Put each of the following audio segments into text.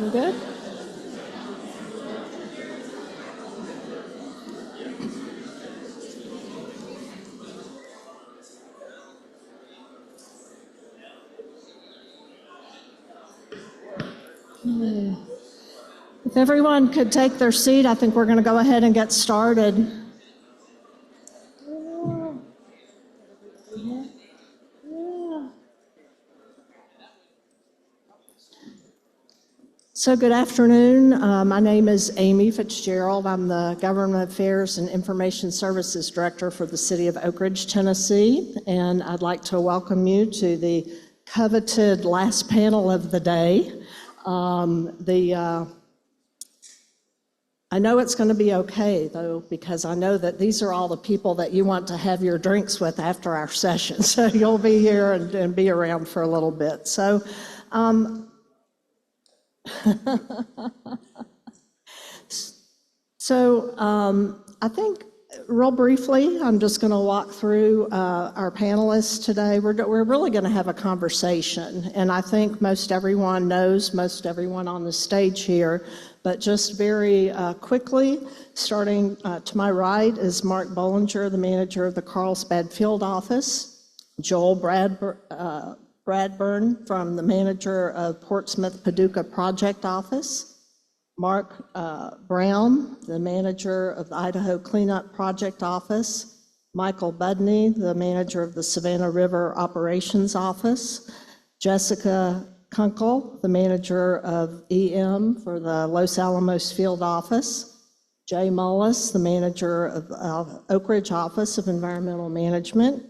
You good? If everyone could take their seat, I think we're going to go ahead and get started. So good afternoon. My name is Amy Fitzgerald. I'm the Government Affairs and Information Services Director for the City of Oak Ridge, Tennessee, and I'd like to welcome you to the coveted last panel of the day. I know it's going to be okay, though, because I know that these are all the people that you want to have your drinks with after our session, so you'll be here and be around for a little bit. So. I think real briefly, I'm just going to walk through our panelists today. We're really going to have a conversation, and I think most everyone knows most everyone on the stage here, but just very quickly, starting to my right is Mark Bollinger, the manager of the Carlsbad Field Office, Joel Bradburne, from the manager of Portsmouth Paducah Project Office, Mark Brown, the manager of the Idaho Cleanup Project Office, Michael Budney, the manager of the Savannah River Operations Office, Jessica Kunkle, the manager of EM for the Los Alamos Field Office, Jay Mullis, the manager of Oak Ridge Office of Environmental Management,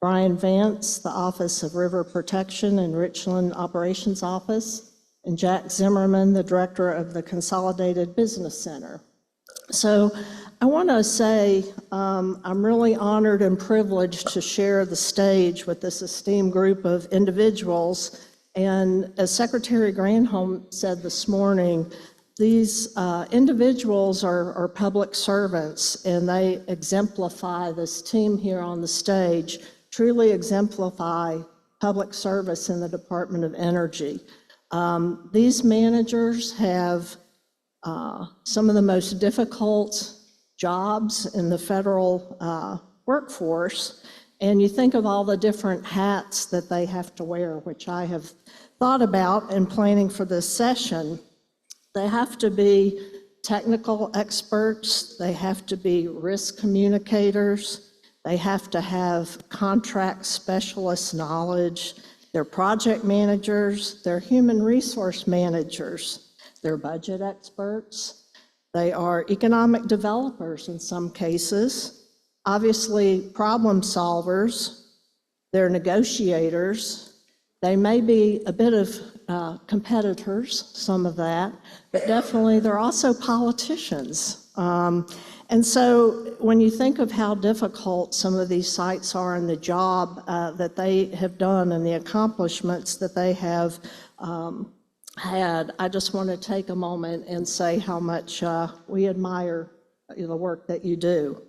Brian Vance, the Office of River Protection and Richland Operations Office, and Jack Zimmerman, the director of the Consolidated Business Center. So I want to say I'm really honored and privileged to share the stage with this esteemed group of individuals. And as Secretary Granholm said this morning, these individuals are public servants, and they exemplify, this team here on the stage, truly exemplify public service in the Department of Energy. These managers have some of the most difficult jobs in the federal workforce, and you think of all the different hats that they have to wear, which I have thought about in planning for this session. They have to be technical experts, they have to be risk communicators, they have to have contract specialist knowledge, they're project managers, they're human resource managers, they're budget experts, they are economic developers in some cases, obviously problem solvers, they're negotiators, they may be a bit of competitors, some of that, but definitely they're also politicians. And so when you think of how difficult some of these sites are and the job that they have done and the accomplishments that they have had, I just want to take a moment and say how much we admire the work that you do.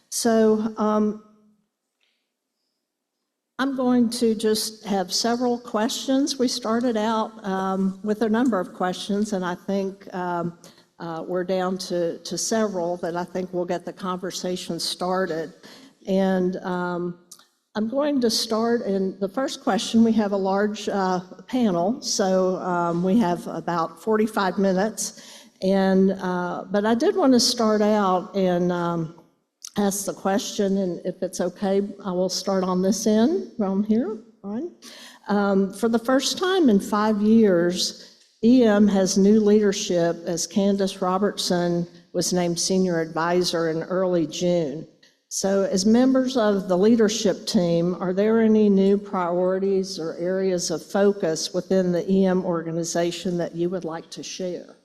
So I'm going to just have several questions. We started out with a number of questions, and I think we're down to several that I think will get the conversation started. And I'm going to start in the first question. We have a large panel, so we have about 45 minutes. And but I did want to start out and ask the question, and if it's okay, I will start on this end, from here on. For the first time in 5 years, EM has new leadership as Candace Robertson was named senior advisor in early June. So as members of the leadership team, are there any new priorities or areas of focus within the EM organization that you would like to share?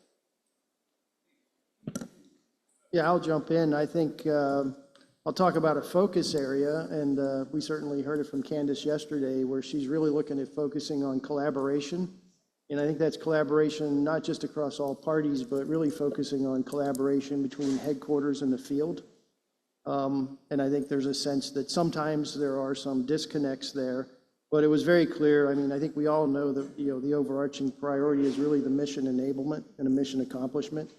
Yeah, I'll jump in. I think I'll talk about a focus area, and we certainly heard it from Candace yesterday, where she's really looking at focusing on collaboration. And I think that's collaboration not just across all parties, but really focusing on collaboration between headquarters and the field. And I think there's a sense that sometimes there are some disconnects there. But it was very clear. I mean, I think we all know that, the overarching priority is really the mission enablement and a mission accomplishment.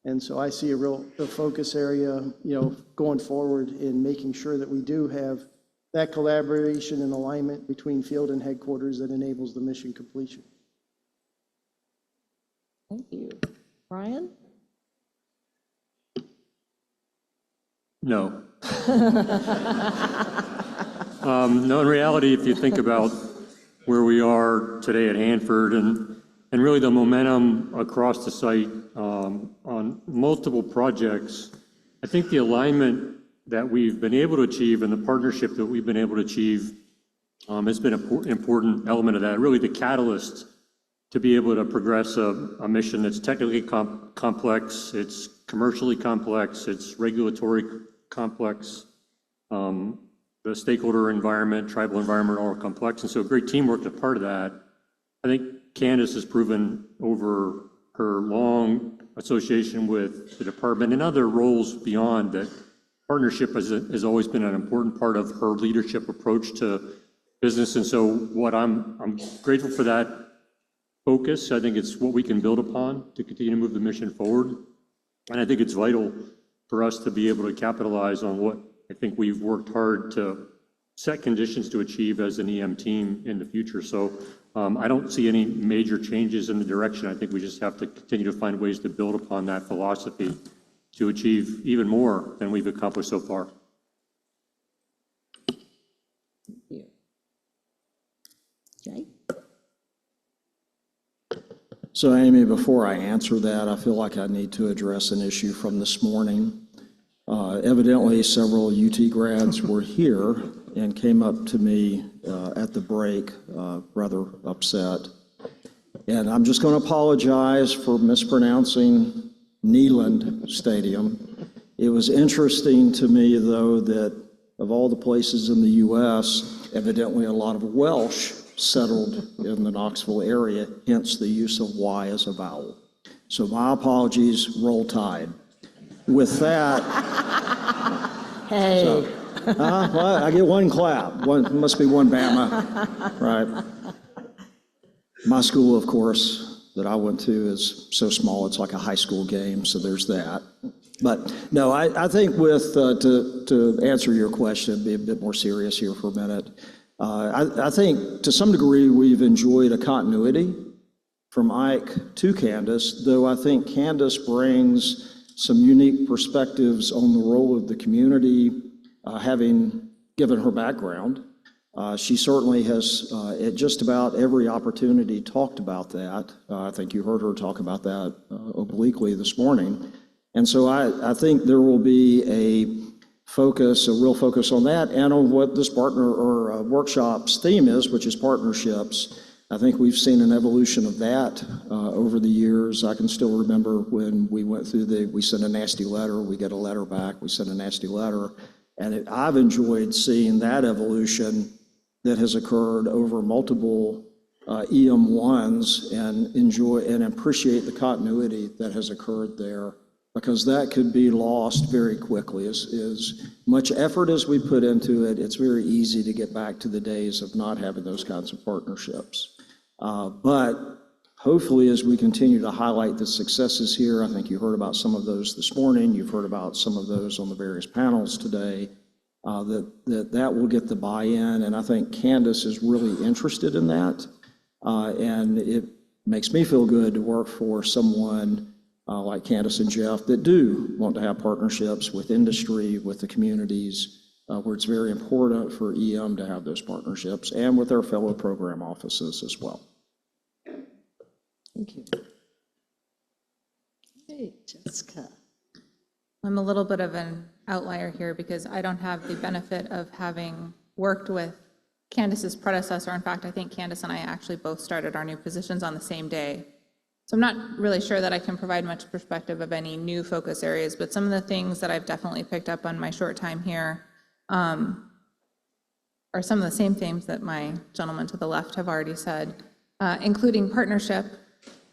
And so I see a focus area, going forward in making sure that we do have that collaboration and alignment between field and headquarters that enables the mission completion. Thank you. Brian? No. No, in reality, if you think about where we are today at Hanford and really the momentum across the site on multiple projects, I think the alignment that we've been able to achieve and the partnership that we've been able to achieve has been an important element of that, really the catalyst to be able to progress a mission that's technically complex, it's commercially complex, it's regulatory complex, the stakeholder environment, tribal environment, all are complex, and so great teamwork is a part of that. I think Candace has proven over her long association with the department and other roles beyond that partnership has always been an important part of her leadership approach to business, and so I'm grateful for that focus. I think it's what we can build upon to continue to move the mission forward, and I think it's vital for us to be able to capitalize on what I think we've worked hard to set conditions to achieve as an EM team in the future. So I don't see any major changes in the direction. I think we just have to continue to find ways to build upon that philosophy to achieve even more than we've accomplished so far. Thank you. Jay? So Amy, before I answer that, I feel like I need to address an issue from this morning. Evidently, several UT grads were here and came up to me at the break, rather upset. And I'm just going to apologize for mispronouncing Neyland Stadium. It was interesting to me, though, that of all the places in the U.S., evidently a lot of Welsh settled in the Knoxville area, hence the use of Y as a vowel. So my apologies, roll Tide. With that, Hey. well, I get one clap. Must be one Bama, right? My school, of course, that I went to is so small, it's like a high school game, so there's that. But no, I think to answer your question, be a bit more serious here for a minute, I think to some degree we've enjoyed a continuity from Ike to Candace, though I think Candace brings some unique perspectives on the role of the community, having given her background. She certainly has, at just about every opportunity, talked about that. I think you heard her talk about that obliquely this morning. And so I think there will be a real focus on that and on what this partner or workshop's theme is, which is partnerships. I think we've seen an evolution of that over the years. I can still remember when we went through we sent a nasty letter, we get a letter back, we sent a nasty letter. And I've enjoyed seeing that evolution that has occurred over multiple EM1s and enjoy and appreciate the continuity that has occurred there, because that could be lost very quickly. As much effort as we put into it, it's very easy to get back to the days of not having those kinds of partnerships. But hopefully, as we continue to highlight the successes here, I think you heard about some of those this morning, you've heard about some of those on the various panels today, that will get the buy-in, and I think Candace is really interested in that. And it makes me feel good to work for someone like Candace and Jeff that do want to have partnerships with industry, with the communities, where it's very important for EM to have those partnerships, and with our fellow program offices as well. Thank you. Hey, Jessica. I'm a little bit of an outlier here because I don't have the benefit of having worked with Candace's predecessor. In fact, I think Candace and I actually both started our new positions on the same day. So I'm not really sure that I can provide much perspective of any new focus areas, but some of the things that I've definitely picked up on my short time here are some of the same themes that my gentlemen to the left have already said, including partnership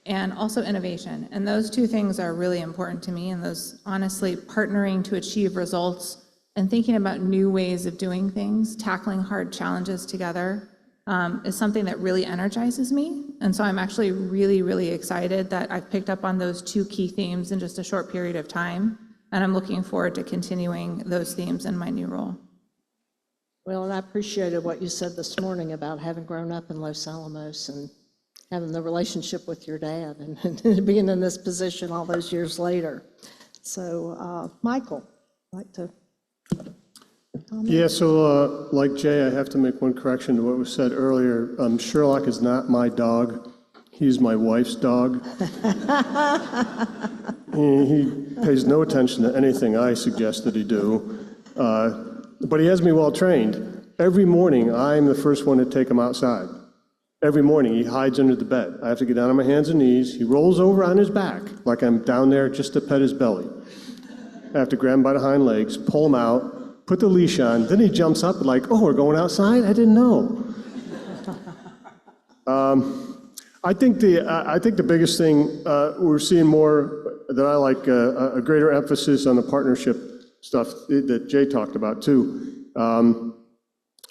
and also innovation. And those two things are really important to me, and those, honestly, partnering to achieve results and thinking about new ways of doing things, tackling hard challenges together, is something that really energizes me. And so I'm actually really, really excited that I've picked up on those two key themes in just a short period of time. And I'm looking forward to continuing those themes in my new role. Well, and I appreciated what you said this morning about having grown up in Los Alamos and having the relationship with your dad and being in this position all those years later. So, Michael, I'd like to comment? Yeah, so like Jay, I have to make one correction to what was said earlier. Sherlock is not my dog. He's my wife's dog. He pays no attention to anything I suggest that he do. But he has me well trained. Every morning, I'm the first one to take him outside. Every morning, he hides under the bed. I have to get down on my hands and knees. He rolls over on his back like I'm down there just to pet his belly. I have to grab him by the hind legs, pull him out, put the leash on. Then he jumps up like, oh, we're going outside? I didn't know. I think the biggest thing we're seeing more that I like a greater emphasis on the partnership stuff that Jay talked about too.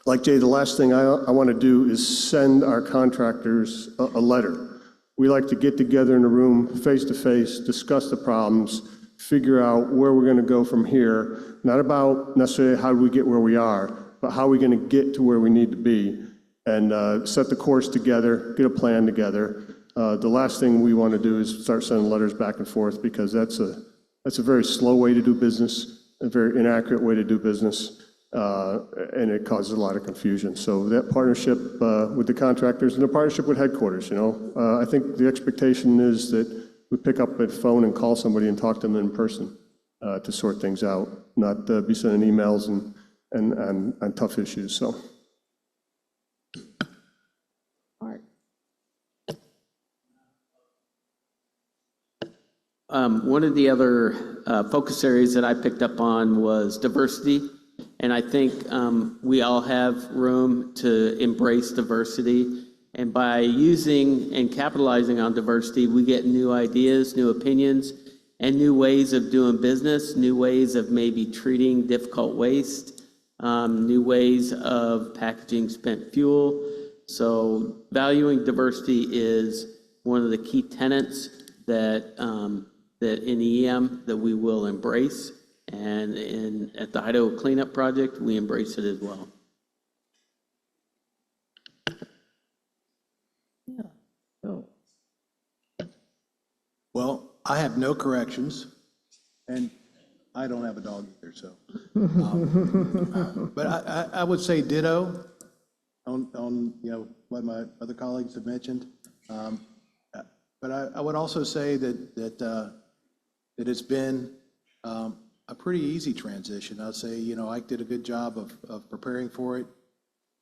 Like Jay, the last thing I want to do is send our contractors a letter. We like to get together in a room, face to face, discuss the problems, figure out where we're going to go from here. Not about necessarily how do we get where we are, but how are we going to get to where we need to be, and set the course together, get a plan together. The last thing we want to do is start sending letters back and forth, because that's a very slow way to do business, a very inaccurate way to do business, and it causes a lot of confusion. So that partnership with the contractors and the partnership with headquarters, I think the expectation is that we pick up the phone and call somebody and talk to them in person to sort things out, not be sending emails and tough issues. So. Art. One of the other focus areas that I picked up on was diversity. And I think we all have room to embrace diversity. And by using and capitalizing on diversity, we get new ideas, new opinions, and new ways of doing business, new ways of maybe treating difficult waste, new ways of packaging spent fuel. So valuing diversity is one of the key tenets that in EM that we will embrace. And at the Idaho Cleanup Project, we embrace it as well. Yeah. Oh. Well, I have no corrections, and I don't have a dog either, so. But I would say ditto on what my other colleagues have mentioned. But I would also say that it's been a pretty easy transition. I'd say, Ike did a good job of preparing for it.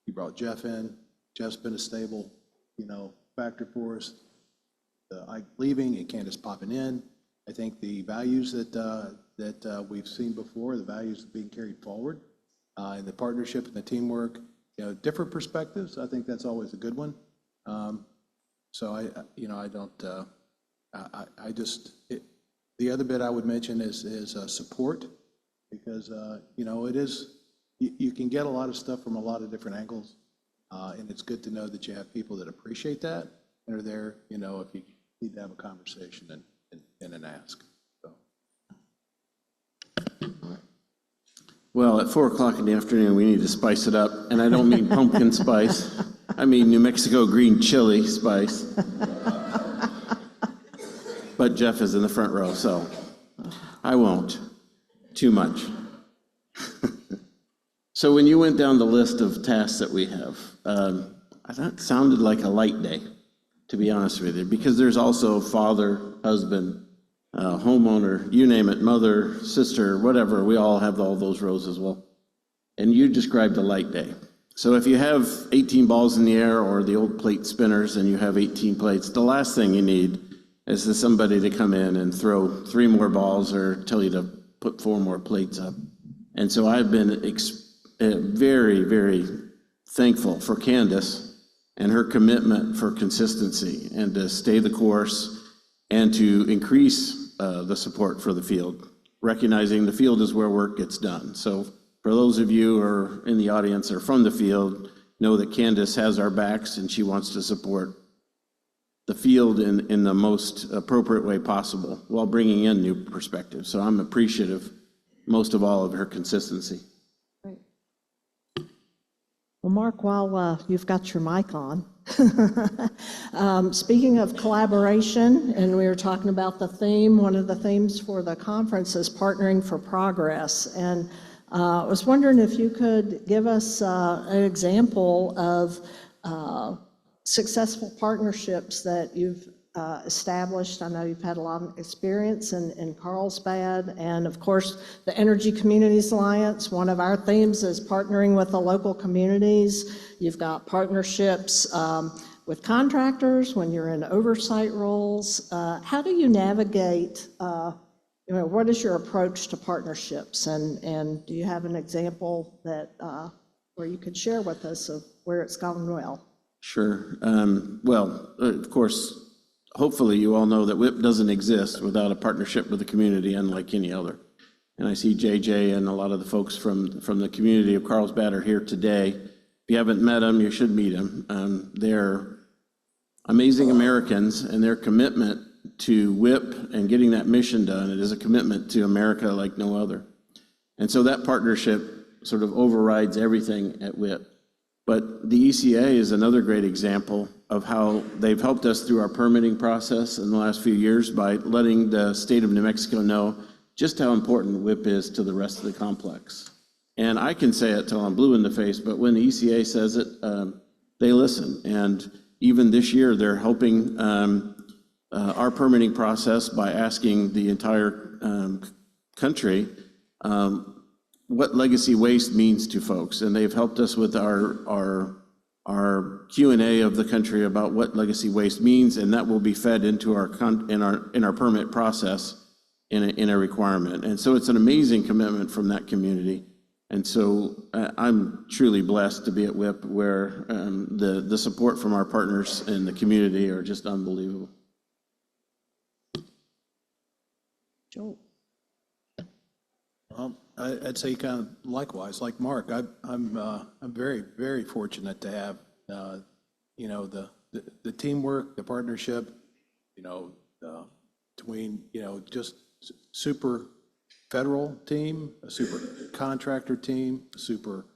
He brought Jeff in. Jeff's been a stable, factor for us. Ike leaving and Candace popping in. I think the values that we've seen before, the values being carried forward, and the partnership and the teamwork, different perspectives. I think that's always a good one. So I don't. The other bit I would mention is support, because it is, you can get a lot of stuff from a lot of different angles, and it's good to know that you have people that appreciate that and are there, if you need to have a conversation and an ask. So. Well, at 4 o'clock in the afternoon, we need to spice it up, and I don't mean pumpkin spice. I mean New Mexico green chili spice. But Jeff is in the front row, so I won't. Too much. So when you went down the list of tasks that we have, I thought it sounded like a light day, to be honest with you, because there's also father, husband, homeowner, you name it, mother, sister, whatever. We all have all those roles as well. And you described a light day. So if you have 18 balls in the air or the old plate spinners and you have 18 plates, the last thing you need is for somebody to come in and throw 3 more balls or tell you to put 4 more plates up. And so I've been very, very thankful for Candace and her commitment for consistency and to stay the course and to increase the support for the field, recognizing the field is where work gets done. So for those of you who are in the audience or from the field, know that Candace has our backs and she wants to support the field in the most appropriate way possible while bringing in new perspectives. So I'm appreciative, most of all, of her consistency. Great. Well, Mark, while you've got your mic on, speaking of collaboration, and we were talking about the theme, one of the themes for the conference is partnering for progress. And I was wondering if you could give us an example of successful partnerships that you've established. I know you've had a lot of experience in Carlsbad, and of course, the Energy Communities Alliance. One of our themes is partnering with the local communities. You've got partnerships with contractors when you're in oversight roles. How do you navigate, what is your approach to partnerships? And do you have an example that where you could share with us of where it's gone well? Sure. Well, of course, hopefully you all know that WIP doesn't exist without a partnership with the community, unlike any other. And I see JJ and a lot of the folks from the community of Carlsbad are here today. If you haven't met them, you should meet them. They're amazing Americans, and their commitment to WIP and getting that mission done, it is a commitment to America like no other. And so that partnership sort of overrides everything at WIP. But the ECA is another great example of how they've helped us through our permitting process in the last few years by letting the state of New Mexico know just how important WIP is to the rest of the complex. And I can say it till I'm blue in the face, but when the ECA says it, they listen. And even this year, they're helping our permitting process by asking the entire country what legacy waste means to folks. And they've helped us with our Q&A of the country about what legacy waste means, and that will be fed into our permit process in a requirement. And so it's an amazing commitment from that community. And so I'm truly blessed to be at WIP, where the support from our partners in the community are just unbelievable. Joel. I'd say kind of likewise, like Mark. I'm very, very fortunate to have the teamwork, the partnership, between just super federal team, a super contractor team, a super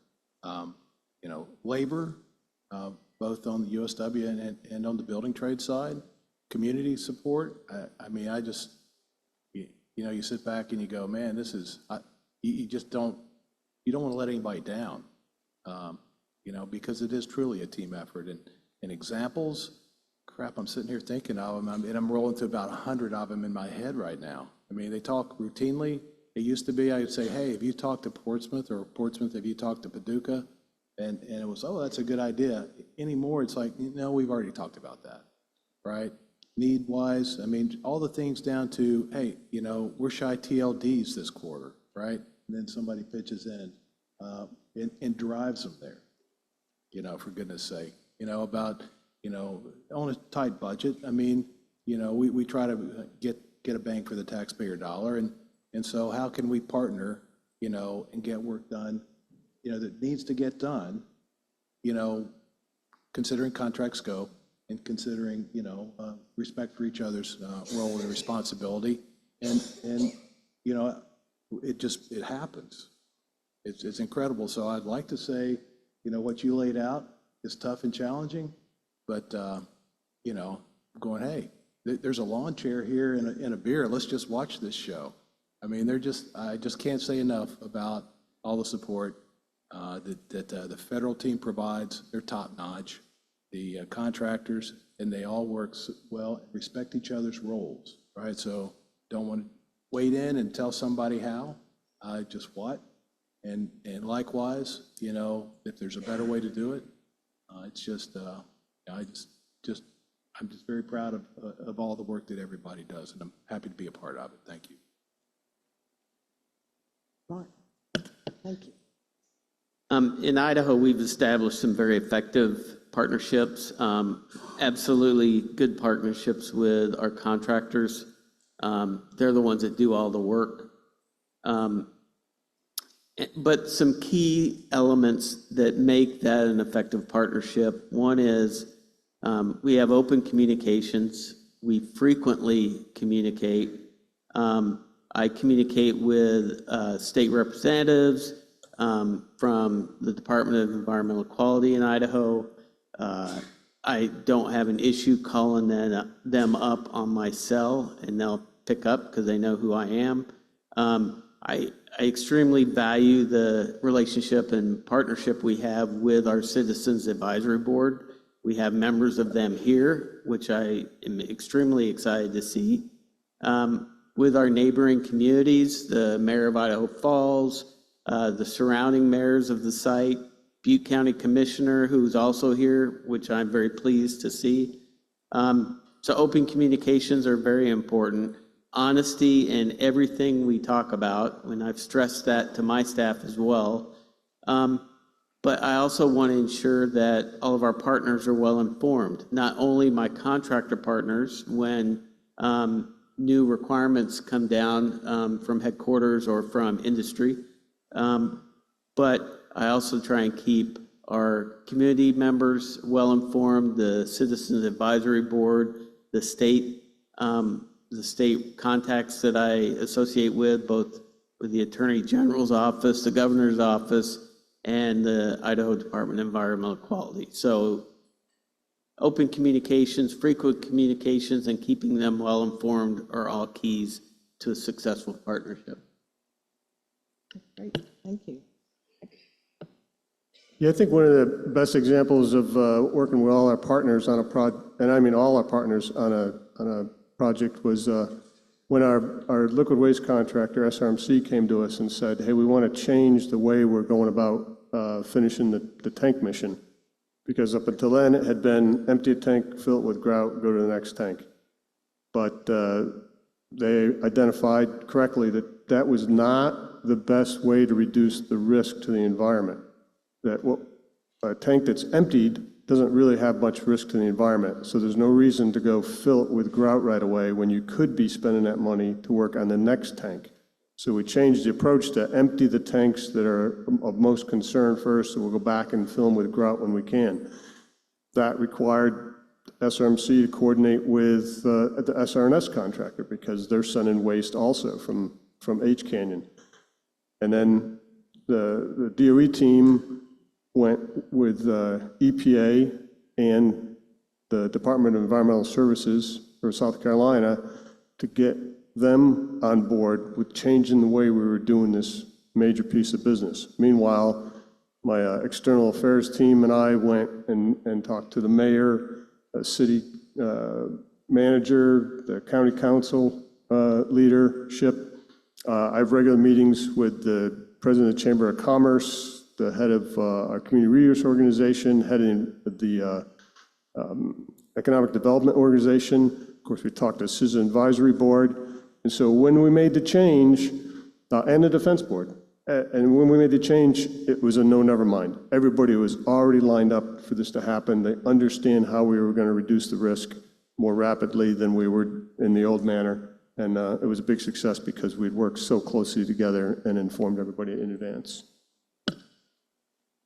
labor, both on the USW and on the building trade side, community support. I mean, I just you sit back and you go, man, this is. You just don't want to let anybody down, because it is truly a team effort. And examples, crap, I'm sitting here thinking of them, and I'm rolling through about 100 of them in my head right now. I mean, they talk routinely. It used to be, I would say, hey, have you talked to Portsmouth, or Portsmouth, have you talked to Paducah? And it was, oh, that's a good idea. Anymore, it's like, no, we've already talked about that, right? Need-wise, I mean, all the things down to, hey, we're shy TLDs this quarter, right? And then somebody pitches in and drives them there, for goodness sake, about, on a tight budget. I mean, we try to get a bang for the taxpayer dollar. And so how can we partner, and get work done, that needs to get done, considering contract scope and considering, respect for each other's role and responsibility. And it happens. It's incredible. So I'd like to say, what you laid out is tough and challenging, but, going, hey, there's a lawn chair here and a beer. Let's just watch this show. I mean, I just can't say enough about all the support that the federal team provides. They're top notch. The contractors, and they all work well, respect each other's roles, right? So don't want to wade in and tell somebody how, just what. And likewise, if there's a better way to do it, it's just, I'm just very proud of all the work that everybody does, and I'm happy to be a part of it. Thank you. Mark, thank you. In Idaho, we've established some very effective partnerships, absolutely good partnerships with our contractors. They're the ones that do all the work. But some key elements that make that an effective partnership, one is we have open communications. We frequently communicate. I communicate with state representatives from the Department of Environmental Quality in Idaho. I don't have an issue calling them up on my cell, and they'll pick up because they know who I am. I extremely value the relationship and partnership we have with our Citizens Advisory Board. We have members of them here, which I am extremely excited to see. With our neighboring communities, the Mayor of Idaho Falls, the surrounding mayors of the site, Butte County Commissioner, who's also here, which I'm very pleased to see. So open communications are very important. Honesty in everything we talk about, and I've stressed that to my staff as well. But I also want to ensure that all of our partners are well informed, not only my contractor partners when new requirements come down from headquarters or from industry, but I also try and keep our community members well informed, the Citizens Advisory Board, the state contacts that I associate with, both with the Attorney General's office, the Governor's office, and the Idaho Department of Environmental Quality. So open communications, frequent communications, and keeping them well informed are all keys to a successful partnership. Great, thank you. Yeah, I think one of the best examples of working with all our partners on a project, and I mean all our partners on a project, was when our liquid waste contractor, SRMC, came to us and said, hey, we want to change the way we're going about finishing the tank mission. Because up until then, it had been empty a tank, fill it with grout, go to the next tank. But they identified correctly that that was not the best way to reduce the risk to the environment. That a tank that's emptied doesn't really have much risk to the environment. So there's no reason to go fill it with grout right away when you could be spending that money to work on the next tank. So we changed the approach to empty the tanks that are of most concern first, so we'll go back and fill them with grout when we can. That required SRMC to coordinate with the SRNS contractor because they're sending waste also from H Canyon. And then the DOE team went with EPA and the Department of Environmental Services for South Carolina to get them on board with changing the way we were doing this major piece of business. Meanwhile, my external affairs team and I went and talked to the mayor, city manager, the county council leadership. I have regular meetings with the president of the Chamber of Commerce, the head of our community resource organization, heading the economic development organization. Of course, we talked to the Citizen Advisory Board. And so when we made the change, and the Defense Board, and when we made the change, it was a no, never mind. Everybody was already lined up for this to happen. They understand how we were going to reduce the risk more rapidly than we were in the old manner. And it was a big success because we'd worked so closely together and informed everybody in advance.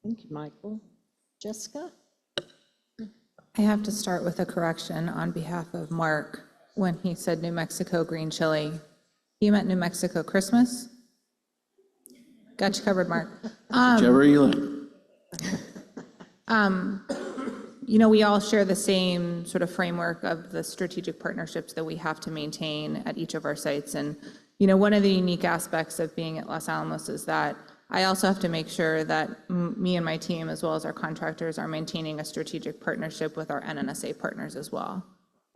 Thank you, Michael. Jessica? I have to start with a correction on behalf of Mark. When he said New Mexico green chili, he meant New Mexico Christmas. Got you covered, Mark. Whichever you like. You know, we all share the same sort of framework of the strategic partnerships that we have to maintain at each of our sites. And, you know, one of the unique aspects of being at Los Alamos is that I also have to make sure that me and my team, as well as our contractors, are maintaining a strategic partnership with our NNSA partners as well.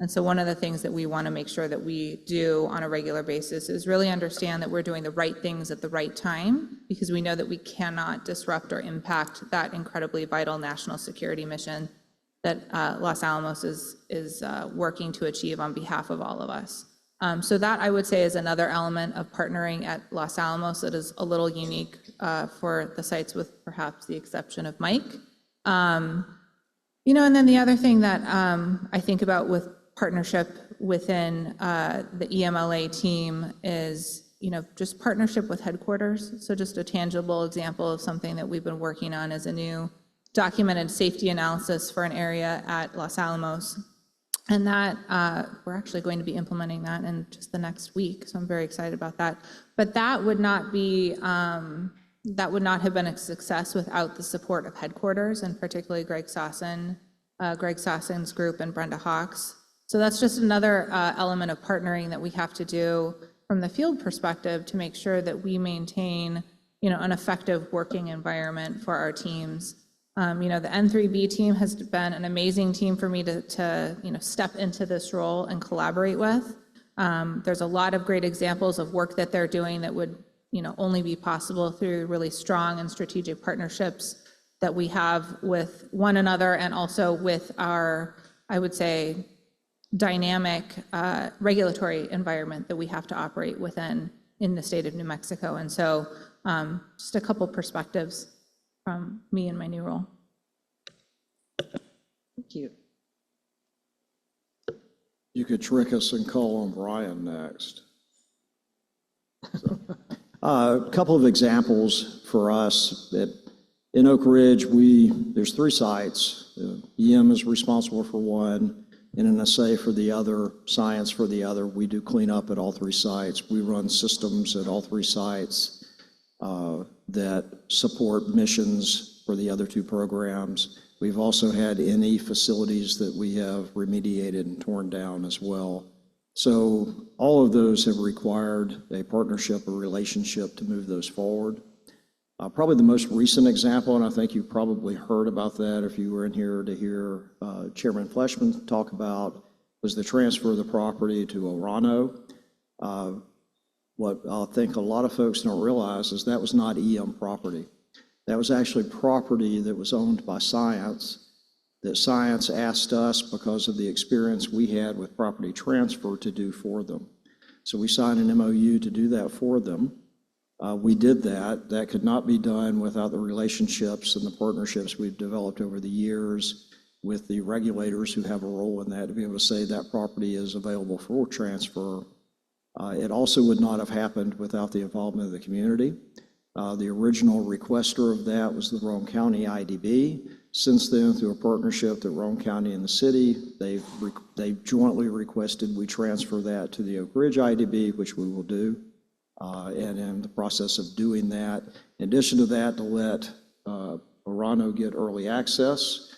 And so one of the things that we want to make sure that we do on a regular basis is really understand that we're doing the right things at the right time, because we know that we cannot disrupt or impact that incredibly vital national security mission that Los Alamos is working to achieve on behalf of all of us. So that, I would say, is another element of partnering at Los Alamos that is a little unique for the sites, with perhaps the exception of Mike. You know, and then the other thing that I think about with partnership within the EMLA team is, just partnership with headquarters. So just a tangible example of something that we've been working on is a new documented safety analysis for an area at Los Alamos. And that, we're actually going to be implementing that in just the next week, so I'm very excited about that. But that would not have been a success without the support of headquarters, and particularly Greg Sossin's group and Brenda Hawks. So that's just another element of partnering that we have to do from the field perspective to make sure that we maintain, an effective working environment for our teams. The N3B team has been an amazing team for me to step into this role and collaborate with. There's a lot of great examples of work that they're doing that would, only be possible through really strong and strategic partnerships that we have with one another and also with our, I would say, dynamic regulatory environment that we have to operate within in the state of New Mexico. And so just a couple perspectives from me in my new role. Thank you. You could trick us and call on Brian next. A couple of examples for us. In Oak Ridge, there's 3 sites. EM is responsible for one, NNSA for the other, science for the other. We do cleanup at all 3 sites. We run systems at all 3 sites that support missions for the other 2 programs. We've also had NE facilities that we have remediated and torn down as well. So all of those have required a partnership, a relationship to move those forward. Probably the most recent example, and I think you probably heard about that if you were in here to hear Chairman Fleshman talk about, was the transfer of the property to Orano. What I think a lot of folks don't realize is that was not EM property. That was actually property that was owned by Science, that Science asked us, because of the experience we had with property transfer, to do for them. So we signed an MOU to do that for them. We did that. That could not be done without the relationships and the partnerships we've developed over the years with the regulators who have a role in that, to be able to say that property is available for transfer. It also would not have happened without the involvement of the community. The original requester of that was the Roane County IDB. Since then, through a partnership that Roane County and the city, they've jointly requested we transfer that to the Oak Ridge IDB, which we will do. And in the process of doing that, in addition to that, to let Orano get early access,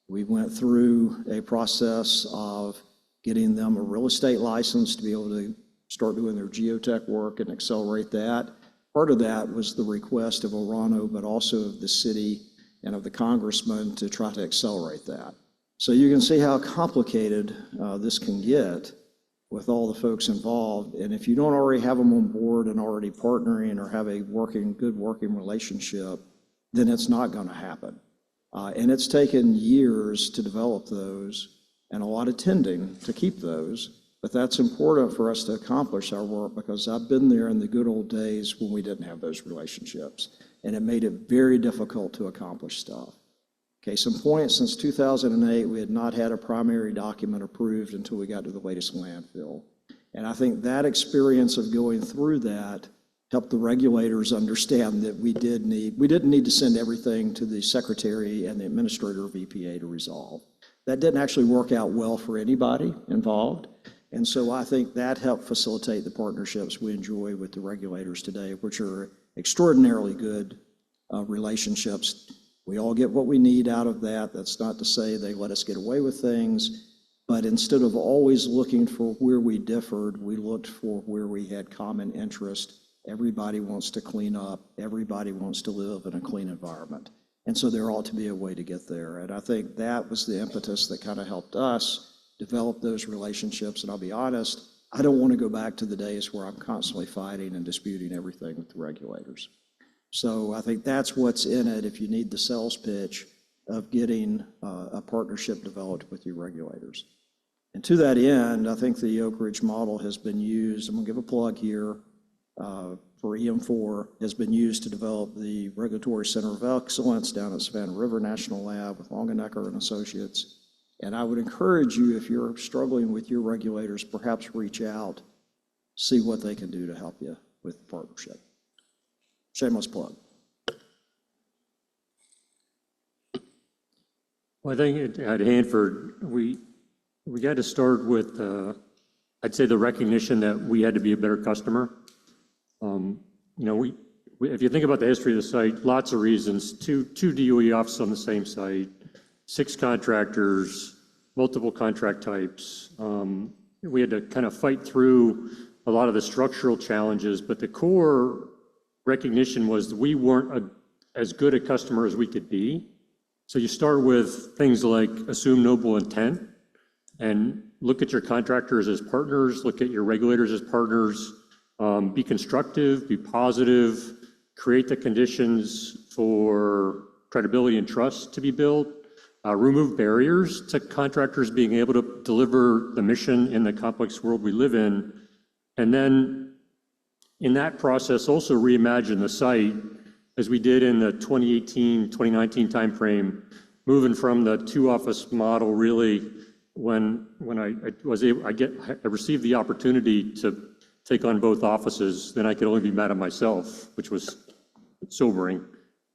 we went through a process of getting them a real estate license to be able to start doing their geotech work and accelerate that. Part of that was the request of Orano, but also of the city and of the congressman to try to accelerate that. So you can see how complicated this can get with all the folks involved. And if you don't already have them on board and already partnering or have a good working relationship, then it's not going to happen. And it's taken years to develop those and a lot of tending to keep those. But that's important for us to accomplish our work, because I've been there in the good old days when we didn't have those relationships, and it made it very difficult to accomplish stuff. Case in point, since 2008, we had not had a primary document approved until we got to the latest landfill. And I think that experience of going through that helped the regulators understand that we didn't need to send everything to the secretary and the administrator of EPA to resolve. That didn't actually work out well for anybody involved. And so I think that helped facilitate the partnerships we enjoy with the regulators today, which are extraordinarily good relationships. We all get what we need out of that. That's not to say they let us get away with things, but instead of always looking for where we differed, we looked for where we had common interest. Everybody wants to clean up. Everybody wants to live in a clean environment. And so there ought to be a way to get there. And I think that was the impetus that kind of helped us develop those relationships. And I'll be honest, I don't want to go back to the days where I'm constantly fighting and disputing everything with the regulators. So I think that's what's in it if you need the sales pitch of getting a partnership developed with your regulators. And to that end, I think the Oak Ridge model has been used, I'm going to give a plug here, for EM4, has been used to develop the Regulatory Center of Excellence down at Savannah River National Lab with Longenecker and Associates. And I would encourage you, if you're struggling with your regulators, perhaps reach out, see what they can do to help you with the partnership. Shameless plug. Well, I think at Hanford, we got to start with, I'd say, the recognition that we had to be a better customer. If you think about the history of the site, lots of reasons, two DOE offices on the same site, 6 contractors, multiple contract types. We had to kind of fight through a lot of the structural challenges, but the core recognition was that we weren't as good a customer as we could be. So you start with things like assume noble intent and look at your contractors as partners, look at your regulators as partners, be constructive, be positive, create the conditions for credibility and trust to be built, remove barriers to contractors being able to deliver the mission in the complex world we live in. And then in that process, also reimagine the site as we did in the 2018, 2019 timeframe, moving from the 2-office model really when I received the opportunity to take on both offices, then I could only be mad at myself, which was sobering.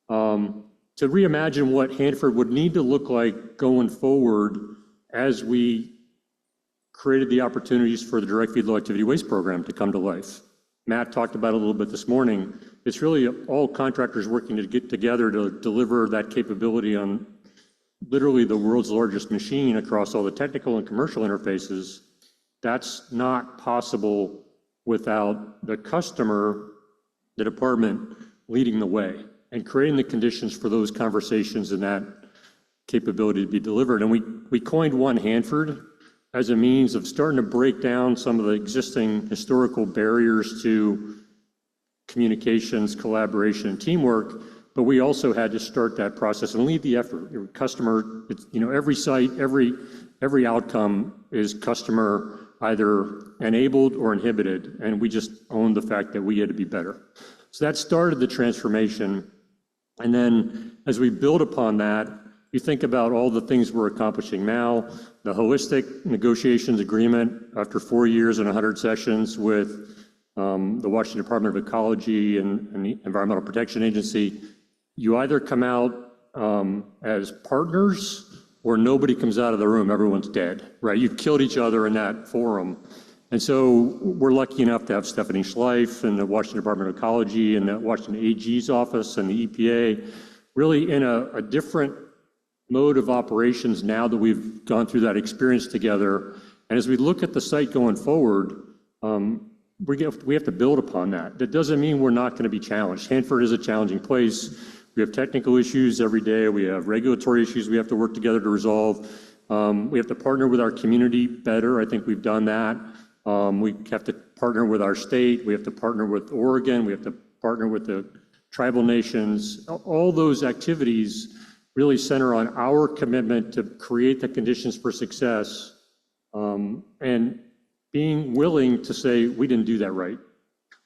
To reimagine what Hanford would need to look like going forward as we created the opportunities for the direct feed low activity waste program to come to life. Matt talked about it a little bit this morning. It's really all contractors working to get together to deliver that capability on literally the world's largest machine across all the technical and commercial interfaces. That's not possible without the customer, the department, leading the way and creating the conditions for those conversations and that capability to be delivered. And we coined One Hanford as a means of starting to break down some of the existing historical barriers to communications, collaboration, and teamwork, but we also had to start that process and lead the effort. Your customer, every site, every outcome is customer either enabled or inhibited, and we just owned the fact that we had to be better. So that started the transformation. And then as we build upon that, you think about all the things we're accomplishing now, the holistic negotiations agreement after 4 years and 100 sessions with the Washington Department of Ecology and the Environmental Protection Agency. You either come out as partners or nobody comes out of the room, everyone's dead, right? You've killed each other in that forum. And so we're lucky enough to have Stephanie Schleif and the Washington Department of Ecology and the Washington AG's office and the EPA really in a different mode of operations now that we've gone through that experience together. And as we look at the site going forward, we have to build upon that. That doesn't mean we're not going to be challenged. Hanford is a challenging place. We have technical issues every day. We have regulatory issues we have to work together to resolve. We have to partner with our community better. I think we've done that. We have to partner with our state. We have to partner with Oregon. We have to partner with the tribal nations. All those activities really center on our commitment to create the conditions for success and being willing to say, we didn't do that right.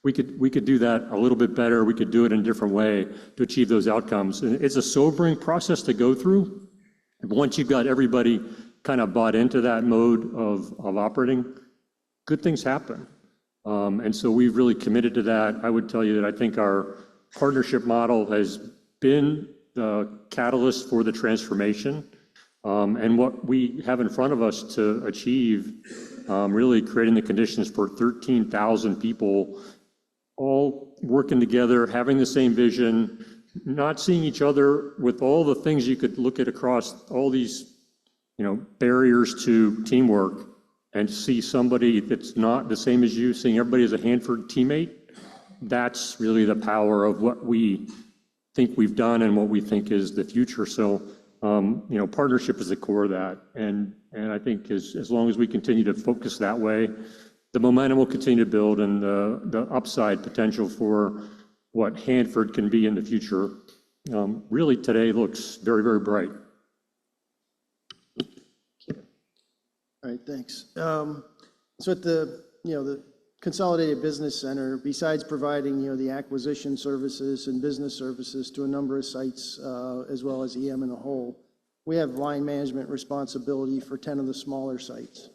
We could do that a little bit better. We could do it in a different way to achieve those outcomes. And it's a sobering process to go through. Once you've got everybody kind of bought into that mode of operating, good things happen. And so we've really committed to that. I would tell you that I think our partnership model has been the catalyst for the transformation. And what we have in front of us to achieve, really creating the conditions for 13,000 people all working together, having the same vision, not seeing each other with all the things you could look at across all these, barriers to teamwork, and see somebody that's not the same as you, seeing everybody as a Hanford teammate. That's really the power of what we think we've done and what we think is the future. So, partnership is the core of that. And I think as long as we continue to focus that way, the momentum will continue to build, and the upside potential for what Hanford can be in the future really today looks very, very bright. All right, thanks. So at the Consolidated Business Center, besides providing, the acquisition services and business services to a number of sites, as well as EM in a whole, we have line management responsibility for 10 of the smaller sites.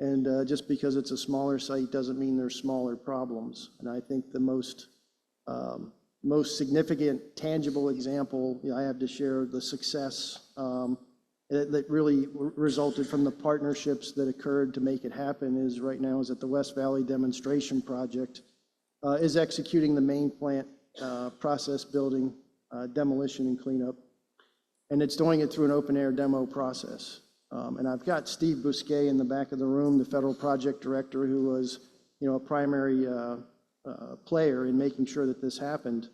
And just because it's a smaller site doesn't mean there's smaller problems. And I think the most significant, tangible example I have to share the success that really resulted from the partnerships that occurred to make it happen is right now is that the West Valley Demonstration Project is executing the main plant process building demolition and cleanup. And it's doing it through an open air demo process. And I've got Steve Bousquet in the back of the room, the federal project director, who was, a primary player in making sure that this happened.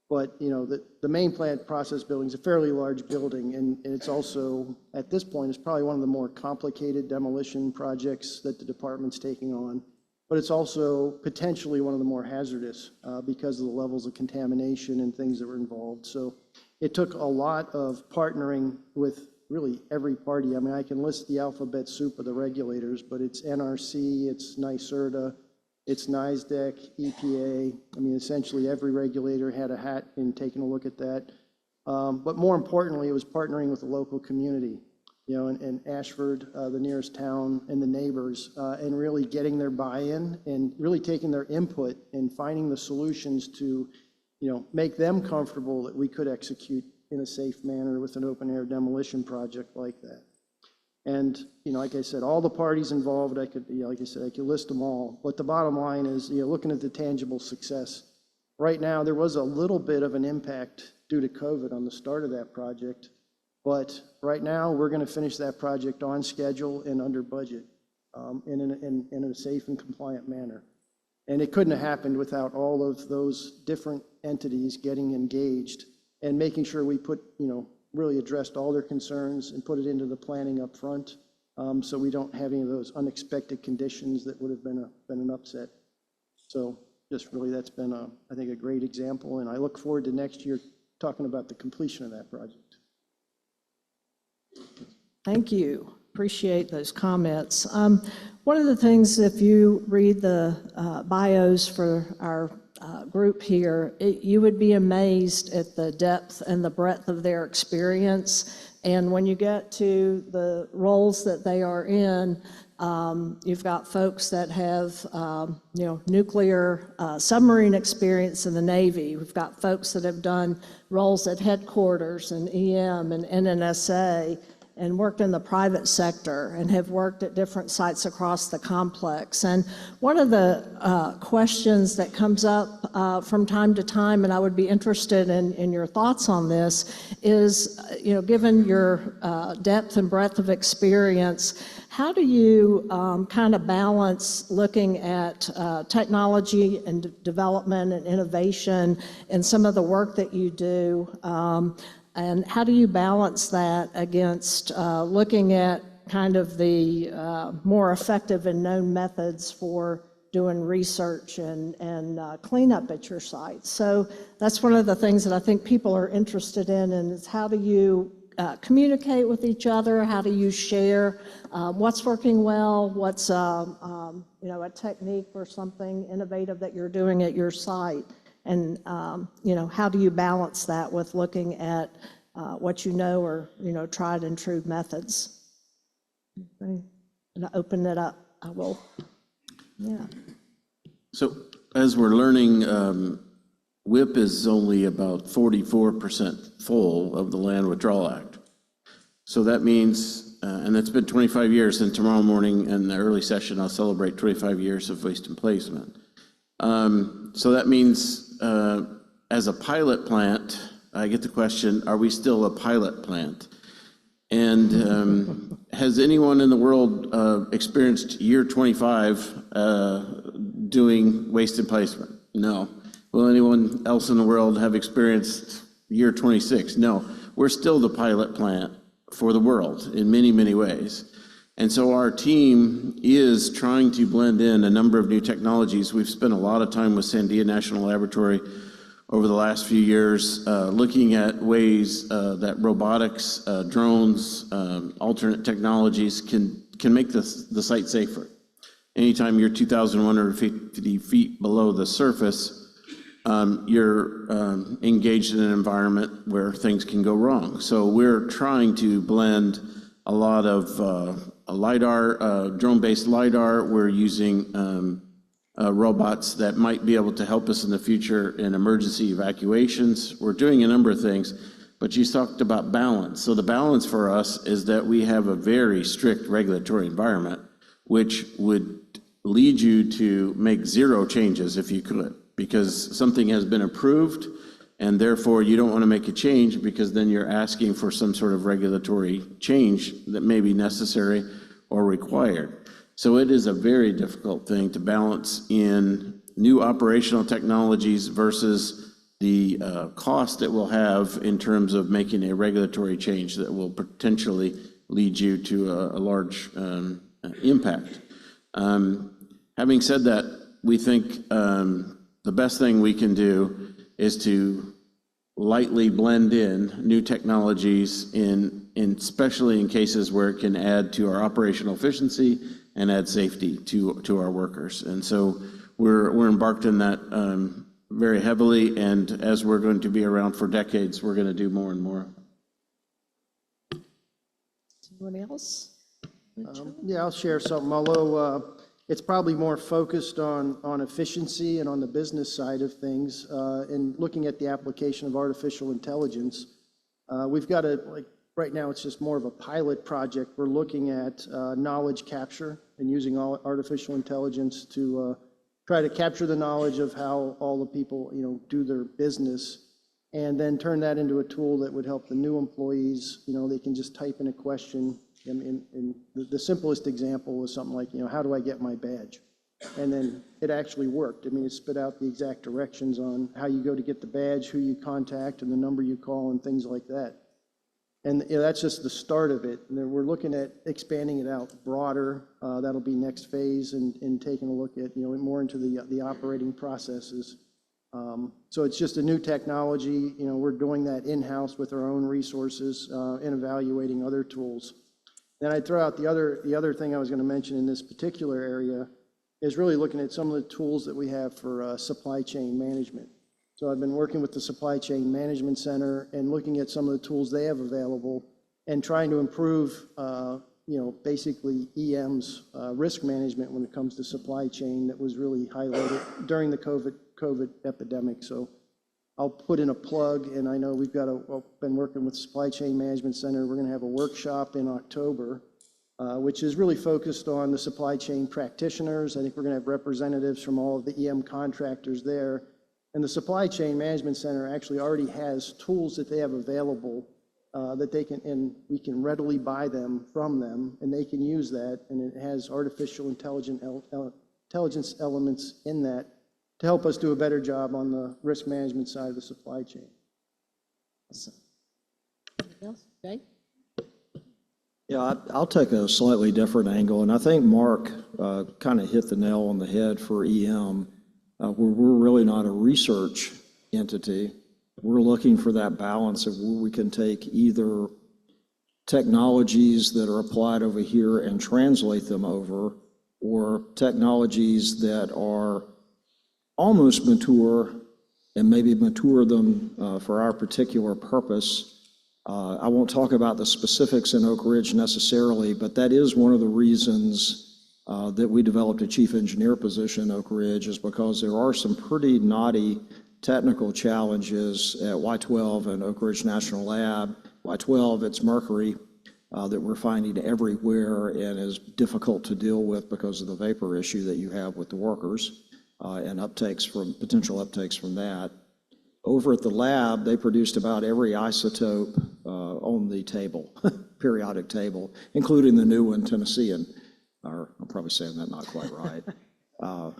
But, the main plant process building is a fairly large building, and it's also, at this point, it's probably one of the more complicated demolition projects that the department's taking on. But it's also potentially one of the more hazardous because of the levels of contamination and things that were involved. So it took a lot of partnering with really every party. I mean, I can list the alphabet soup of the regulators, but it's NRC, it's NYSERDA, it's NISDEC, EPA. I mean, essentially every regulator had a hat in taking a look at that. But more importantly, it was partnering with the local community, and Ashford, the nearest town, and the neighbors, and really getting their buy-in and really taking their input and finding the solutions to, make them comfortable that we could execute in a safe manner with an open-air demolition project like that. And, like I said, all the parties involved, I could list them all. But the bottom line is, looking at the tangible success. Right now, there was a little bit of an impact due to COVID on the start of that project. But right now, we're going to finish that project on schedule and under budget in a safe and compliant manner. And it couldn't have happened without all of those different entities getting engaged and making sure we put, really addressed all their concerns and put it into the planning up front, so we don't have any of those unexpected conditions that would have been an upset. So just really, that's been, I think, a great example, and I look forward to next year talking about the completion of that project. Thank you. Appreciate those comments. One of the things, if you read the bios for our group here, you would be amazed at the depth and the breadth of their experience. And when you get to the roles that they are in, you've got folks that have, nuclear submarine experience in the Navy. We've got folks that have done roles at headquarters and EM and NNSA and worked in the private sector and have worked at different sites across the complex. And one of the questions that comes up from time to time, and I would be interested in your thoughts on this, is, given your depth and breadth of experience, how do you kind of balance looking at technology and development and innovation and some of the work that you do? And how do you balance that against looking at kind of the more effective and known methods for doing research and cleanup at your site? So that's one of the things that I think people are interested in, and is how do you communicate with each other? How do you share what's working well? What's a technique or something innovative that you're doing at your site? And, how do you balance that with looking at what or, tried and true methods? And I open it up. I will. Yeah. So as we're learning, WIP is only about 44% full of the Land Withdrawal Act. So that means, and it's been 25 years, and tomorrow morning in the early session, I'll celebrate 25 years of waste and placement. So that means, as a pilot plant, I get the question, are we still a pilot plant? And has anyone in the world experienced year 25 doing waste and placement? No. Will anyone else in the world have experienced year 26? No. We're still the pilot plant for the world in many, many ways. And so our team is trying to blend in a number of new technologies. We've spent a lot of time with Sandia National Laboratory over the last few years, looking at ways that robotics, drones, alternate technologies can make the site safer. Anytime you're 2,150 feet below the surface, you're engaged in an environment where things can go wrong. So we're trying to blend a lot of a LiDAR, drone-based LiDAR. We're using robots that might be able to help us in the future in emergency evacuations. We're doing a number of things, but you talked about balance. So the balance for us is that we have a very strict regulatory environment, which would lead you to make zero changes if you could, because something has been approved, and therefore you don't want to make a change because then you're asking for some sort of regulatory change that may be necessary or required. So it is a very difficult thing to balance in new operational technologies versus the cost it will have in terms of making a regulatory change that will potentially lead you to a large impact. Having said that, we think the best thing we can do is to lightly blend in new technologies especially in cases where it can add to our operational efficiency and add safety to our workers. And so we're embarked in that very heavily, and as we're going to be around for decades, we're going to do more and more. Anyone else? Yeah, I'll share something, although it's probably more focused on efficiency and on the business side of things. And looking at the application of artificial intelligence, we've got right now it's just more of a pilot project. We're looking at knowledge capture and using artificial intelligence to try to capture the knowledge of how all the people, do their business, and then turn that into a tool that would help the new employees. They can just type in a question. And the simplest example was something like, how do I get my badge? And then it actually worked. It spit out the exact directions on how you go to get the badge, who you contact, and the number you call, and things like that. And that's just the start of it. And then we're looking at expanding it out broader. That'll be next phase, and taking a look at, more into the operating processes. So it's just a new technology. We're doing that in-house with our own resources and evaluating other tools. Then I'd throw out the other thing I was going to mention in this particular area is really looking at some of the tools that we have for supply chain management. So I've been working with the Supply Chain Management Center and looking at some of the tools they have available and trying to improve, basically EM's risk management when it comes to supply chain that was really highlighted during the COVID epidemic. So I'll put in a plug, and I know we've been working with Supply Chain Management Center. We're going to have a workshop in October, which is really focused on the supply chain practitioners. I think we're going to have representatives from all of the EM contractors there. And the Supply Chain Management Center actually already has tools that they have available that they can, and we can readily buy them from them, and they can use that. And it has artificial intelligence elements in that to help us do a better job on the risk management side of the supply chain. Anything else? Jay? Yeah, I'll take a slightly different angle, and I think Mark kind of hit the nail on the head for EM. We're really not a research entity. We're looking for that balance of where we can take either technologies that are applied over here and translate them over, or technologies that are almost mature and maybe mature them for our particular purpose. I won't talk about the specifics in Oak Ridge necessarily, but that is one of the reasons that we developed a chief engineer position in Oak Ridge, is because there are some pretty knotty technical challenges at Y-12 and Oak Ridge National Lab. Y-12, it's mercury that we're finding everywhere and is difficult to deal with because of the vapor issue that you have with the workers. And potential uptakes from that. Over at the lab, they produced about every isotope on the table, periodic table, including the new one, Tennessean, or I'm probably saying that not quite right. Kind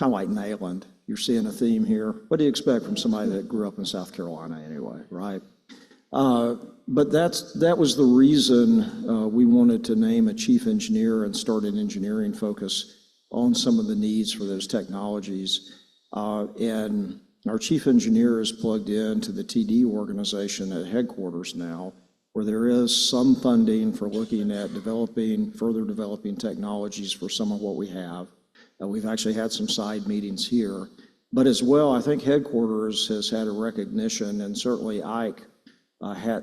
of like Nayland. You're seeing a theme here. What do you expect from somebody that grew up in South Carolina anyway, right? But that was the reason we wanted to name a chief engineer and start an engineering focus on some of the needs for those technologies. And our chief engineer is plugged into the TD organization at headquarters now, where there is some funding for looking at further developing technologies for some of what we have. We've actually had some side meetings here. But as well, I think headquarters has had a recognition, and certainly Ike